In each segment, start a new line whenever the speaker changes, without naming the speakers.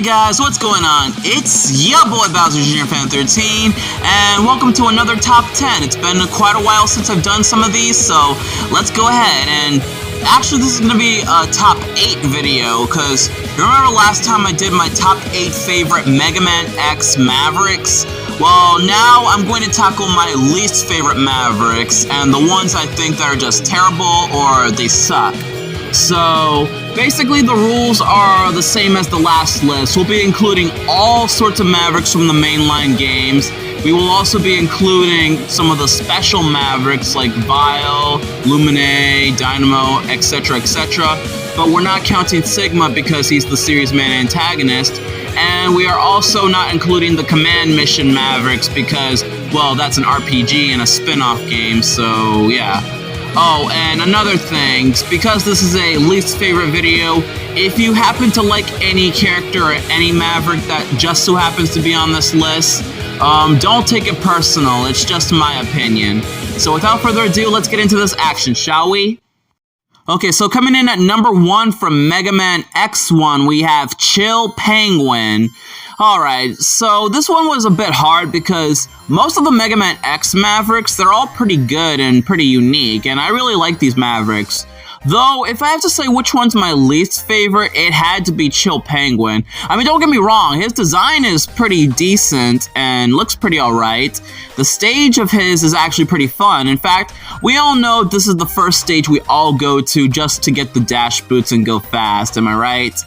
guys, what's going on? It's your boy Bowser Jr. Fan 13, and welcome to another Top 10. It's been quite a while since I've done some of these, so let's go ahead. And actually, this is going to be a Top 8 video, because remember last time I did my Top 8 favorite Mega Man X Mavericks? Well, now I'm going to tackle my least favorite Mavericks, and the ones I think that are just terrible or they suck. So, basically the rules are the same as the last list. We'll be including all sorts of Mavericks from the mainline games. We will also be including some of the special Mavericks like Vile, Lumine, Dynamo, etc, etc. But we're not counting Sigma because he's the series main antagonist. And we are also not including the Command Mission Mavericks because, well, that's an RPG and a spin-off game, so yeah. Oh, and another thing, because this is a least favorite video, if you happen to like any character or any Maverick that just so happens to be on this list, don't take it personal, it's just my opinion. So without further ado, let's get into this action, shall we? Okay, so coming in at number 1 from Mega Man X1, we have Chill Penguin. Alright, so this one was a bit hard because most of the Mega Man X Mavericks, they're all pretty good and pretty unique, and I really like these Mavericks. Though, if I have to say which one's my least favorite, it had to be Chill Penguin. I mean, don't get me wrong, his design is pretty decent and looks pretty alright. The stage of his is actually pretty fun. In fact, we all know this is the first stage we all go to just to get the dash boots and go fast, am I right?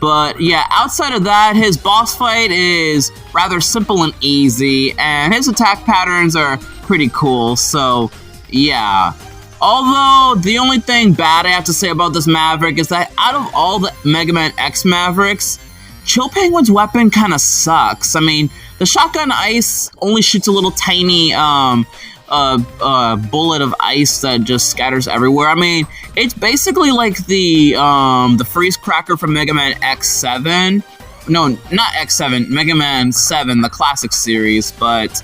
But yeah, outside of that, his boss fight is rather simple and easy, and his attack patterns are pretty cool, so yeah. Although, the only thing bad I have to say about this Maverick is that out of all the Mega Man X Mavericks, Chill Penguin's weapon kinda sucks. I mean, the Shotgun Ice only shoots a little tiny, bullet of ice that just scatters everywhere. I mean, it's basically like the Freeze Cracker from Mega Man X7. No, not X7, Mega Man 7, the classic series, but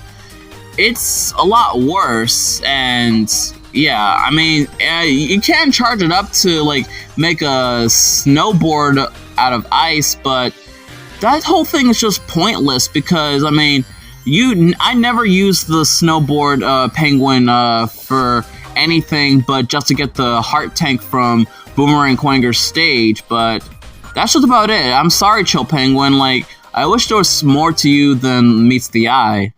it's a lot worse, and yeah, I mean, you can charge it up to, like, make a snowboard out of ice, but that whole thing is just pointless because, I mean, I never use the snowboard penguin for anything but just to get the heart tank from Boomerang Quanger's stage, but that's just about it. I'm sorry, Chill Penguin, like, I wish there was more to you than meets the eye.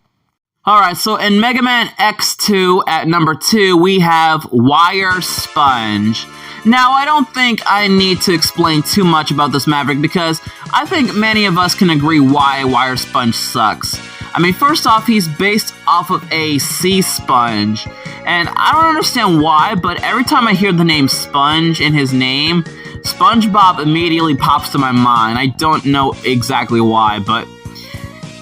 Alright, so in Mega Man X2 at number 2, we have Wire Sponge. Now, I don't think I need to explain too much about this Maverick because I think many of us can agree why Wire Sponge sucks. I mean, first off, he's based off of a sea sponge, and I don't understand why, but every time I hear the name Sponge in his name, SpongeBob immediately pops to my mind. I don't know exactly why, but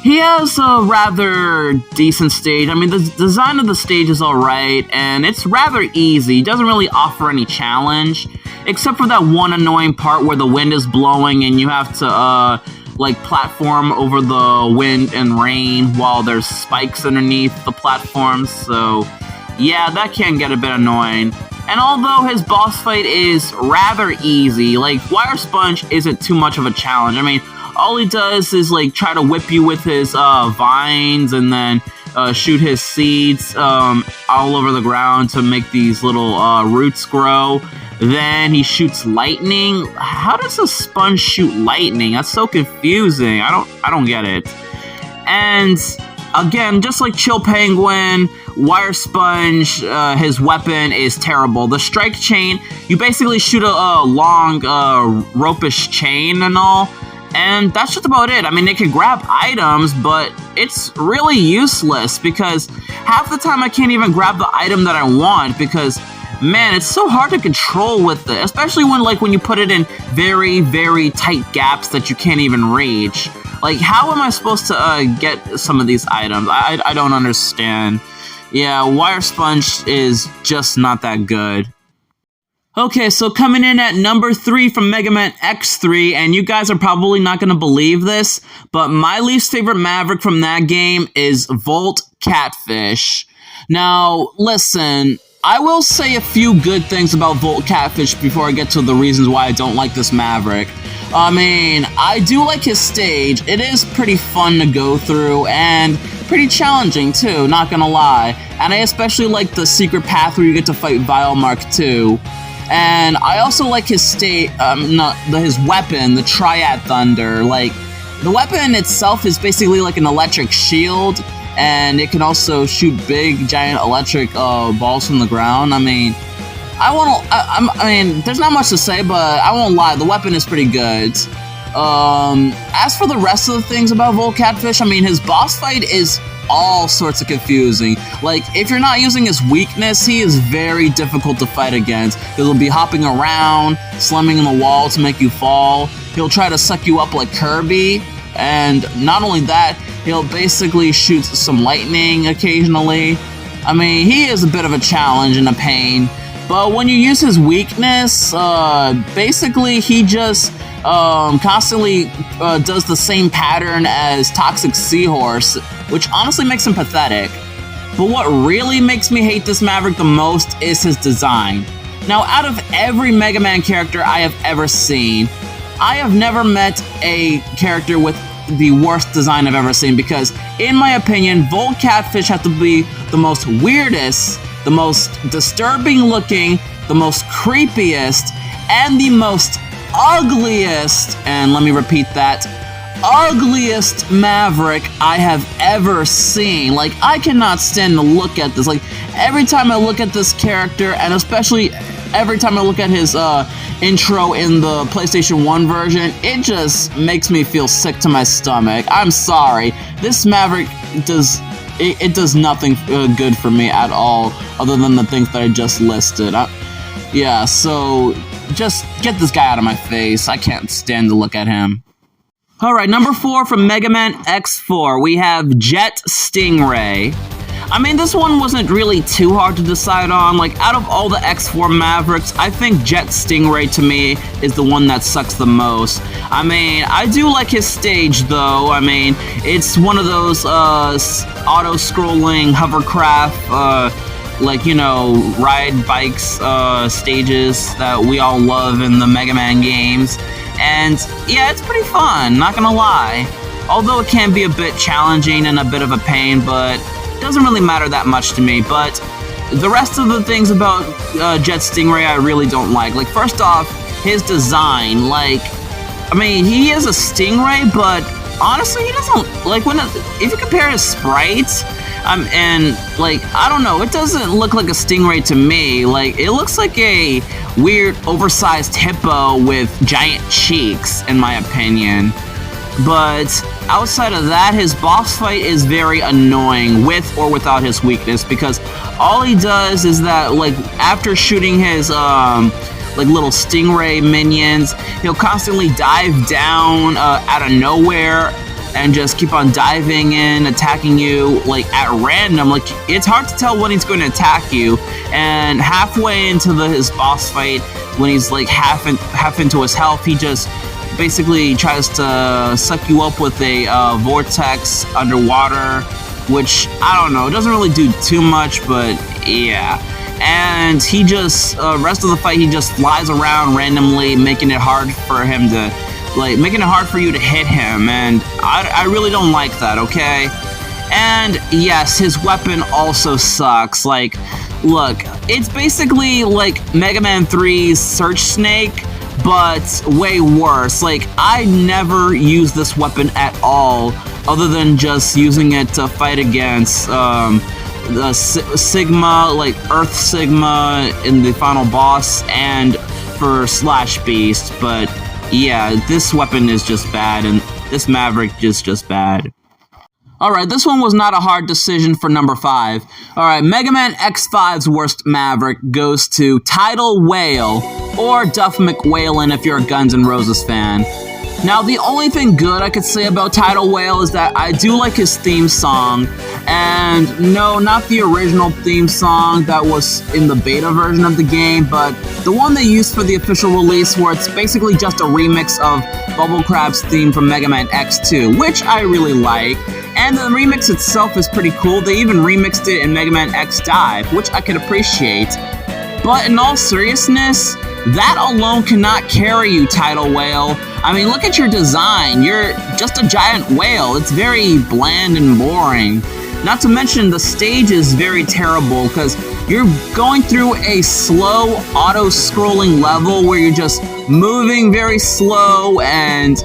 he has a rather decent stage. I mean, the design of the stage is alright, and it's rather easy. It doesn't really offer any challenge, except for that one annoying part where the wind is blowing and you have to, like, platform over the wind and rain while there's spikes underneath the platforms, so yeah, that can get a bit annoying. And although his boss fight is rather easy, like, Wire Sponge isn't too much of a challenge. I mean, all he does is, like, try to whip you with his vines and then shoot his seeds all over the ground to make these little roots grow. Then he shoots lightning. How does a sponge shoot lightning? That's so confusing. I don't get it. And again, just like Chill Penguin, Wire Sponge, his weapon is terrible. The strike chain, you basically shoot a long ropish chain and all, and that's just about it. I mean, it can grab items, but it's really useless because half the time I can't even grab the item that I want because, man, it's so hard to control with it, especially when you put it in very, very tight gaps that you can't even reach. Like, how am I supposed to get some of these items? I don't understand. Yeah, Wire Sponge is just not that good. Okay, so coming in at number 3 from Mega Man X3, and you guys are probably not going to believe this, but my least favorite Maverick from that game is Volt Catfish. Now, listen, I will say a few good things about Volt Catfish before I get to the reasons why I don't like this Maverick. I mean, I do like his stage. It is pretty fun to go through and pretty challenging too, not gonna lie. And I especially like the secret path where you get to fight Vile Mark II. And I also like his his weapon, the Triad Thunder. Like, the weapon itself is basically like an electric shield, and it can also shoot big, giant electric balls from the ground. I mean, I mean, there's not much to say, but I won't lie, the weapon is pretty good. As for the rest of the things about Volcatfish, I mean, his boss fight is all sorts of confusing. Like, if you're not using his weakness, he is very difficult to fight against, because he'll be hopping around, slamming in the wall to make you fall. He'll try to suck you up like Kirby, and not only that, he'll basically shoot some lightning occasionally. I mean, he is a bit of a challenge and a pain. But when you use his weakness, basically he just constantly does the same pattern as Toxic Seahorse, which honestly makes him pathetic. But what really makes me hate this Maverick the most is his design. Now, out of every Mega Man character I have ever seen, I have never met a character with the worst design I've ever seen, because, in my opinion, Volcatfish has to be the most weirdest, the most disturbing looking, the most creepiest, and the most ugliest, and let me repeat that, ugliest Maverick I have ever seen. Like, I cannot stand to look at this. Like, every time I look at this character, and especially every time I look at his intro in the PlayStation 1 version, it just makes me feel sick to my stomach. I'm sorry. This Maverick does nothing good for me at all, other than the things that I just listed. Yeah, so just get this guy out of my face. I can't stand to look at him. Alright, number 4 from Mega Man X4, we have Jet Stingray. I mean, this one wasn't really too hard to decide on. Like, out of all the X4 Mavericks, I think Jet Stingray to me is the one that sucks the most. I mean, I do like his stage though. I mean, it's one of those auto-scrolling hovercraft, like, you know, ride bikes stages that we all love in the Mega Man games. And yeah, it's pretty fun, not gonna lie. Although it can be a bit challenging and a bit of a pain, but doesn't really matter that much to me. But the rest of the things about Jet Stingray I really don't like. Like, first off, his design. Like, I mean, he is a stingray, but honestly, he doesn't, like, if you compare his sprites, and, like, I don't know, it doesn't look like a stingray to me. Like, it looks like a weird, oversized hippo with giant cheeks, in my opinion. But outside of that, his boss fight is very annoying, with or without his weakness, because all he does is that, like, after shooting his, like, little stingray minions, he'll constantly dive down out of nowhere and just keep on diving in, attacking you, like, at random. Like, it's hard to tell when he's going to attack you, and halfway into his boss fight, when he's, like, half into his health, he just basically tries to suck you up with a vortex underwater, which, I don't know, it doesn't really do too much, but yeah. And he just, rest of the fight, he just flies around randomly, making it hard for him to, like, making it hard for you to hit him, and I really don't like that, okay? And yes, his weapon also sucks. Like, look, it's basically like Mega Man 3's Search Snake, but way worse. Like, I never use this weapon at all, other than just using it to fight against the Sigma, like Earth Sigma in the final boss, and for Slash Beast. But yeah, this weapon is just bad, and this Maverick is just bad. Alright, this one was not a hard decision for number 5. Alright, Mega Man X5's worst Maverick goes to Tidal Whale, or Duff McWhalen if you're a Guns N' Roses fan. Now, the only thing good I could say about Tidal Whale is that I do like his theme song, and no, not the original theme song that was in the beta version of the game, but the one they used for the official release, where it's basically just a remix of Bubble Crab's theme from Mega Man X2, which I really like. And the remix itself is pretty cool. They even remixed it in Mega Man X Dive, which I could appreciate. But in all seriousness, that alone cannot carry you, Tidal Whale. I mean, look at your design. You're just a giant whale. It's very bland and boring. Not to mention the stage is very terrible because you're going through a slow auto-scrolling level where you're just moving very slow, and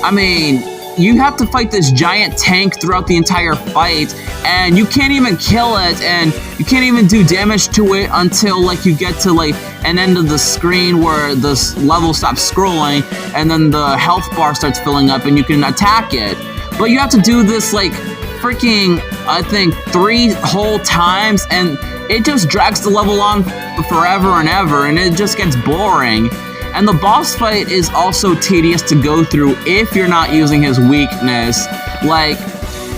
I mean, you have to fight this giant tank throughout the entire fight, and you can't even kill it, and you can't even do damage to it until like you get to like an end of the screen where this level stops scrolling, and then the health bar starts filling up and you can attack it. But you have to do this like freaking, I think, 3 whole times, and it just drags the level on forever and ever, and it just gets boring. And the boss fight is also tedious to go through if you're not using his weakness. Like,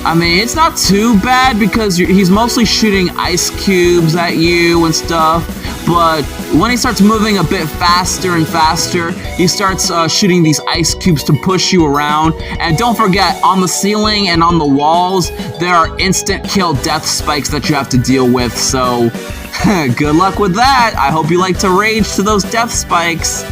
I mean, it's not too bad because he's mostly shooting ice cubes at you and stuff, but when he starts moving a bit faster and faster, he starts shooting these ice cubes to push you around. And don't forget, on the ceiling and on the walls, there are instant kill death spikes that you have to deal with, so good luck with that. I hope you like to rage to those death spikes.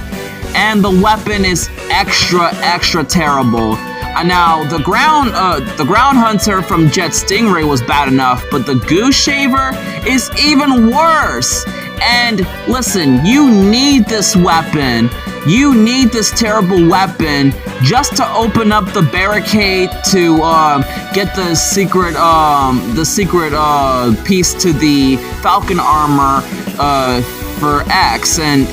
And the weapon is extra terrible. Now, the ground hunter from Jet Stingray was bad enough, but the Goose Shaver is even worse. And listen, you need this weapon. You need this terrible weapon just to open up the barricade to get the secret piece to the Falcon armor for X. And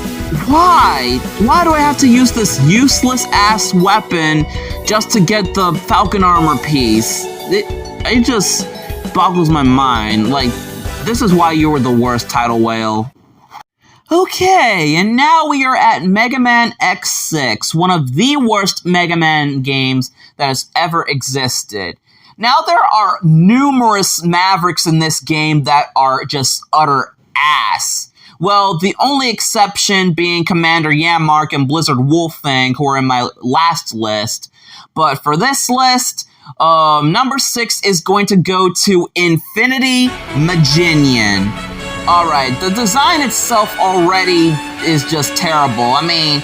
why? Why do I have to use this useless ass weapon just to get the Falcon armor piece? It just boggles my mind. Like, this is why you were the worst, Tidal Whale. Okay, and now we are at Mega Man X6, one of the worst Mega Man games that has ever existed. Now, there are numerous Mavericks in this game that are just utter ass. Well, the only exception being Commander Yammark and Blizzard Wolfang, who are in my last list. But for this list, number 6 is going to go to Infinity Maginian. Alright, the design itself already is just terrible. I mean,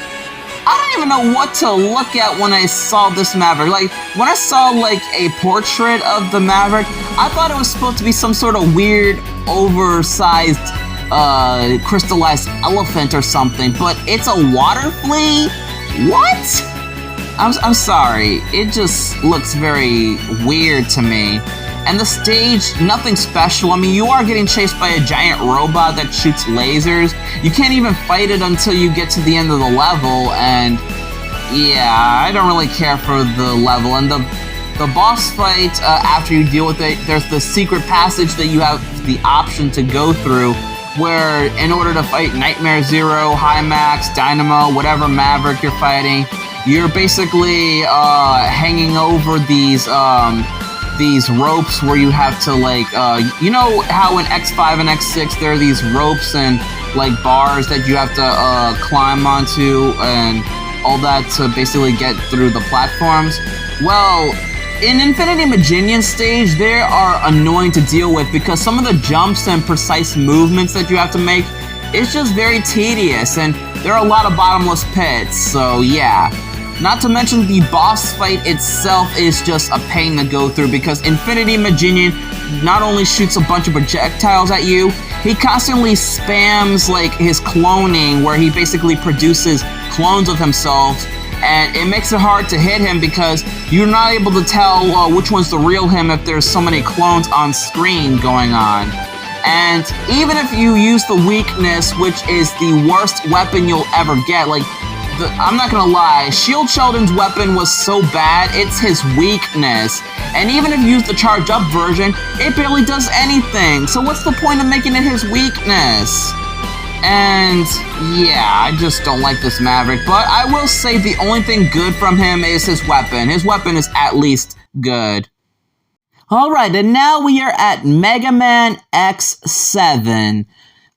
I don't even know what to look at when I saw this Maverick. Like, when I saw, like, a portrait of the Maverick, I thought it was supposed to be some sort of weird, oversized, crystallized elephant or something, but it's a water flea? What? I'm sorry, it just looks very weird to me. And the stage, nothing special. I mean, you are getting chased by a giant robot that shoots lasers. You can't even fight it until you get to the end of the level, and yeah, I don't really care for the level. And the boss fight, after you deal with it, there's the secret passage that you have the option to go through, where in order to fight Nightmare Zero, Hymax, Dynamo, whatever Maverick you're fighting, you're basically hanging over these ropes where you have to, like, you know how in X5 and X6 there are these ropes and like bars that you have to climb onto and all that to basically get through the platforms? Well, in Infinity Maginian stage, they are annoying to deal with because some of the jumps and precise movements that you have to make, it's just very tedious, and there are a lot of bottomless pits, so yeah. Not to mention the boss fight itself is just a pain to go through because Infinity Maginian not only shoots a bunch of projectiles at you, he constantly spams like his cloning where he basically produces clones of himself, and it makes it hard to hit him because you're not able to tell which one's the real him if there's so many clones on screen going on. And even if you use the weakness, which is the worst weapon you'll ever get, like, I'm not gonna lie, Shield Sheldon's weapon was so bad, it's his weakness. And even if you use the charged up version, it barely does anything. So what's the point of making it his weakness? And yeah, I just don't like this Maverick. But I will say the only thing good from him is his weapon. His weapon is at least good. Alright, and now we are at Mega Man X7.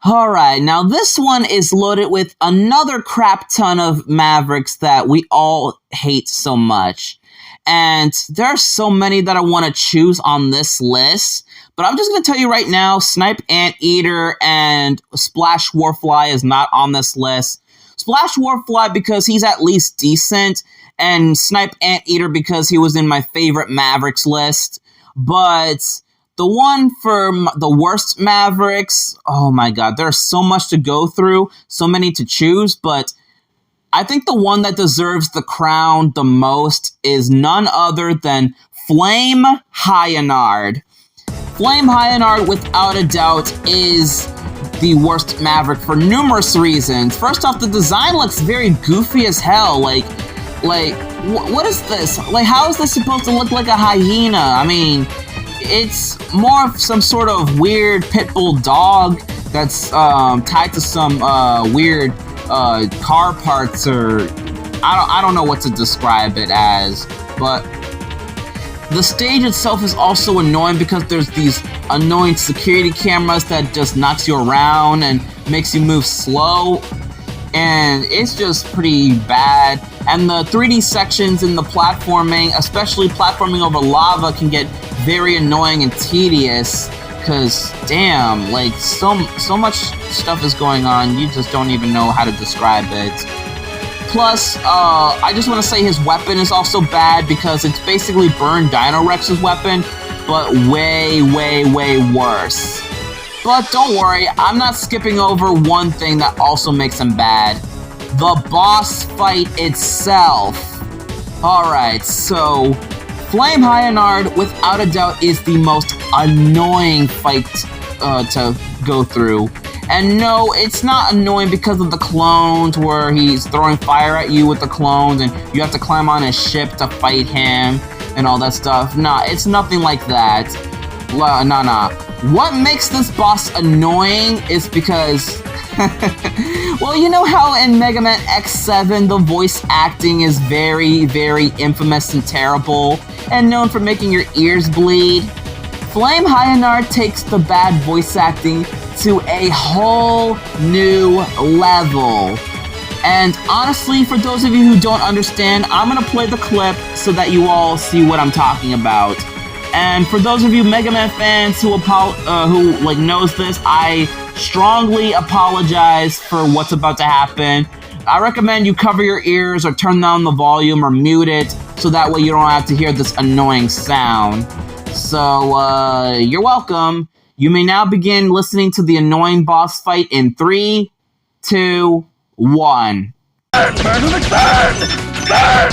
Alright, now this one is loaded with another crap ton of Mavericks that we all hate so much. And there are so many that I want to choose on this list. But I'm just going to tell you right now, Snipe Anteater and Splash Warfly is not on this list. Splash Warfly because he's at least decent, and Snipe Anteater because he was in my favorite Mavericks list. But the one for the worst Mavericks, oh my god, there's so much to go through, so many to choose, but I think the one that deserves the crown the most is none other than Flame Hyanard. Flame Hyanard, without a doubt, is the worst Maverick for numerous reasons. First off, the design looks very goofy as hell. What is this? Like, how is this supposed to look like a hyena? I mean, it's more of some sort of weird pit bull dog that's tied to some weird car parts, or I don't know what to describe it as, but the stage itself is also annoying because there's these annoying security cameras that just knocks you around and makes you move slow, and it's just pretty bad. And the 3D sections in the platforming, especially platforming over lava, can get very annoying and tedious because, damn, like, so much stuff is going on, you just don't even know how to describe it. Plus, I just want to say his weapon is also bad because it's basically Burn Dino Rex's weapon, but way, way, way worse. But don't worry, I'm not skipping over one thing that also makes him bad. The boss fight itself. Alright, so Flame Hyanard, without a doubt, is the most annoying fight to go through. And no, it's not annoying because of the clones, where he's throwing fire at you with the clones, and you have to climb on his ship to fight him, and all that stuff. Nah, it's nothing like that. Nah. What makes this boss annoying is because... well, you know how in Mega Man X7, the voice acting is very, very infamous and terrible, and known for making your ears bleed? Flame Hyanard takes the bad voice acting to a whole new level. And honestly, for those of you who don't understand, I'm gonna play the clip so that you all see what I'm talking about. And for those of you Mega Man fans who knows this, I strongly apologize for what's about to happen. I recommend you cover your ears or turn down the volume or mute it so that way you don't have to hear this annoying sound. So, you're welcome. You may now begin listening to the annoying boss fight in 3, 2, 1.
Burn to the ground! Burn!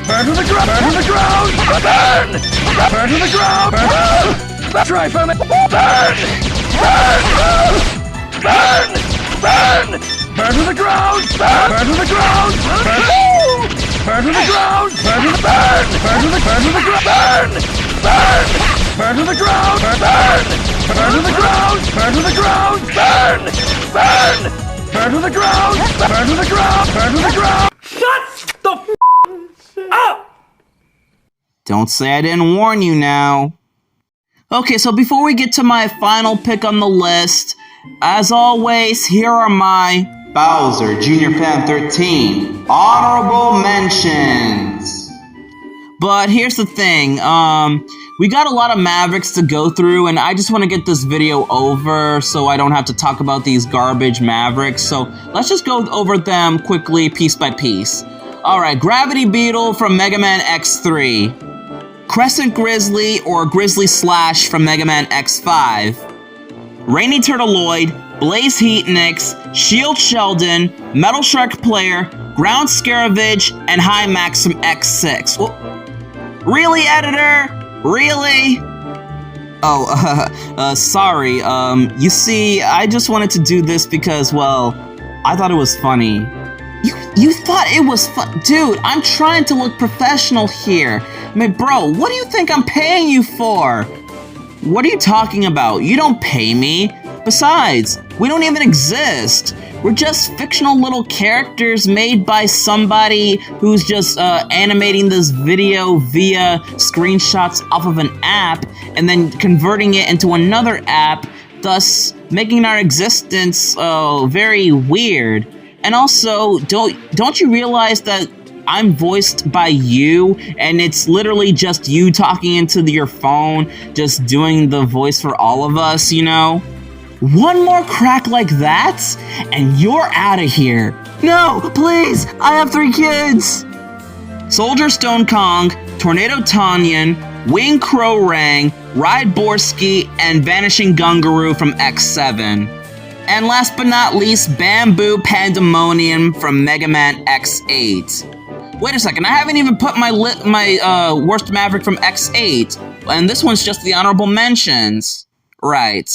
Burn to the ground! Burn to the ground! Burn! Burn to the ground! Burn! Try from it! Burn! Burn! Burn! Burn! Burn to the ground! Burn to the ground! Burn! Burn to the ground! Burn to the burn! Burn to the ground! Burn! Burn to the ground! Burn! Burn to the ground! Burn to the ground! Burn! Burn! Burn to the ground! Burn to the ground! Burn to the ground! Shut the f*** up!
Don't say I didn't warn you now. Okay, so before we get to my final pick on the list, as always, here are my Bowser Jr. Fan 13 honorable mentions. But here's the thing, we got a lot of Mavericks to go through, and I just want to get this video over so I don't have to talk about these garbage Mavericks. So let's just go over them quickly, piece by piece. Alright, Gravity Beetle from Mega Man X3. Crescent Grizzly or Grizzly Slash from Mega Man X5. Rainy Turtleoid, Blaze Heatnix, Shield Sheldon, Metal Shark Player, Ground Scaravage, and High Maxim X6. Well, really, editor? Really? Oh, sorry. You see, I just wanted to do this because, well, I thought it was funny. You thought it was fun? Dude, I'm trying to look professional here. I mean, bro, what do you think I'm paying you for? What are you talking about? You don't pay me. Besides, we don't even exist. We're just fictional little characters made by somebody who's just animating this video via screenshots off of an app and then converting it into another app, thus making our existence very weird. And also, don't you realize that I'm voiced by you, and it's literally just you talking into your phone, just doing the voice for all of us, you know? One more crack like that, and you're out of here. No, please, I have 3 kids. Soldier Stone Kong, Tornado Tanyan, Wing Crow Rang, Ride Borsky, and Vanishing Gungaroo from X7. And last but not least, Bamboo Pandemonium from Mega Man X8. Wait a second, I haven't even put my worst Maverick from X8, and this one's just the honorable mentions. Right.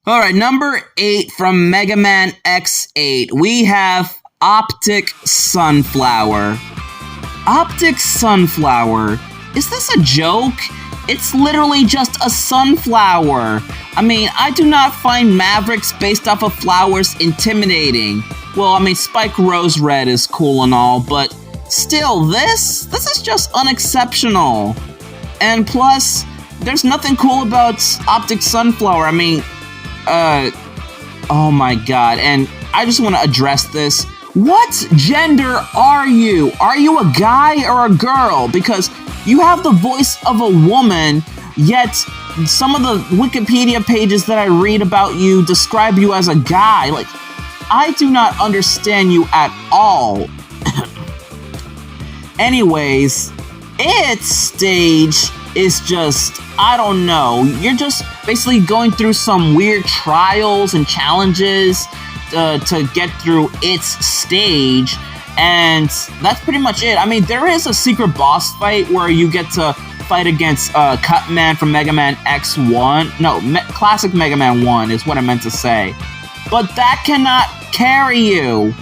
Alright, number 8 from Mega Man X8, we have Optic Sunflower. Optic Sunflower. Is this a joke? It's literally just a sunflower. I mean, I do not find Mavericks based off of flowers intimidating. Well, I mean, Spike Rose Red is cool and all, but still, this is just unexceptional. And plus, there's nothing cool about Optic Sunflower. I mean, oh my god, and I just want to address this. What gender are you? Are you a guy or a girl? Because you have the voice of a woman, yet some of the Wikipedia pages that I read about you describe you as a guy. Like, I do not understand you at all. Anyways, its stage is just, I don't know, you're just basically going through some weird trials and challenges to get through its stage, and that's pretty much it. I mean, there is a secret boss fight where you get to fight against Cutman from Mega Man X1. No, Classic Mega Man 1 is what I meant to say. But that cannot carry you.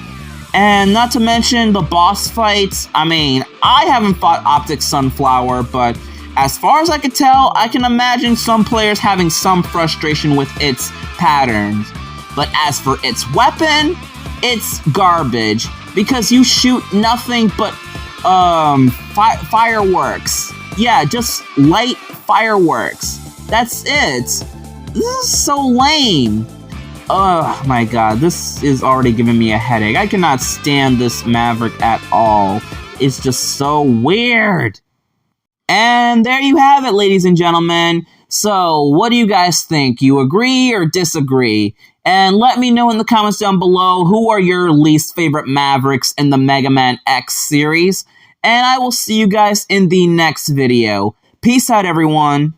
And not to mention the boss fights. I mean, I haven't fought Optic Sunflower, but as far as I can tell, I can imagine some players having some frustration with its patterns. But as for its weapon, it's garbage, because you shoot nothing but fireworks. Yeah, just light fireworks. That's it. This is so lame. Oh my god, this is already giving me a headache. I cannot stand this Maverick at all. It's just so weird. And there you have it, ladies and gentlemen. So, what do you guys think? You agree or disagree? And let me know in the comments down below who are your least favorite Mavericks in the Mega Man X series. And I will see you guys in the next video. Peace out, everyone.